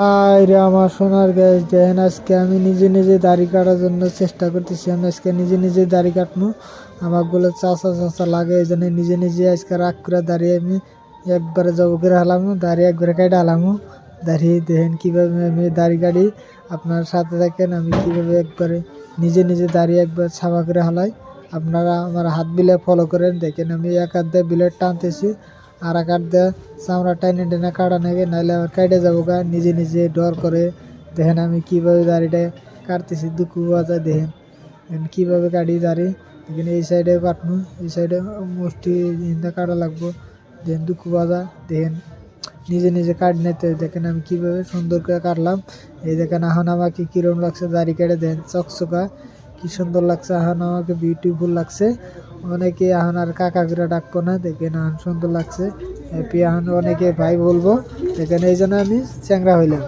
আরে আমার সোনার গ্যাস দেখেন, আজকে আমি নিজে নিজে দাড়ি কাটার জন্য চেষ্টা করতেছি। আমি আজকে নিজে নিজে দাড়ি কাটবো। আমার বলে চাচা চাচা লাগে, এই জন্য নিজে নিজে আজকে রাগ করে দাঁড়িয়ে আমি একবারে জব করে হালামু, দাড়ি একবারে কেটে হালামু। দাঁড়িয়ে দেখেন কীভাবে আমি দাড়ি কাটি। আপনার সাথে থাকেন আমি কীভাবে একবারে নিজে নিজে দাড়ি একবার ছাপা করে হালাই। আপনারা আমার হাত বিলে ফলো করেন, দেখেন আমি এক হাত দিয়ে বিলেট টানতেছি, আর এক হাত দিয়ে চামড়া টাইনে টেনে কাটা নেবে, নাহলে আবার কেটে যাবো গা। নিজে নিজে ডর করে দেখেন আমি কীভাবে দাড়িটা কাটতেছি। দুঃখ বাজা দেখেন কীভাবে কাটি দাড়ি। দেখেন এই সাইডে কাটবো, এই সাইডে মুষ্টি কাটা লাগবো। দেখেন দুঃখ বাজা দেখেন নিজে নিজে কাট নিতে। দেখেন আমি কীভাবে সুন্দর করে কাটলাম। এই দেখেন এখন আমাকে কীরকম লাগছে দাড়ি কেটে, দেন চকচকা কি সুন্দর লাগছে। এখন আমাকে বিউটিফুল লাগছে। অনেকে এখন আর কাকা করে ডাকবো না, দেখেন এখন সুন্দর লাগছে। হ্যাপি এখন অনেকে ভাই বলবো। দেখেন এই জন্য আমি চ্যাংরা হইলাম।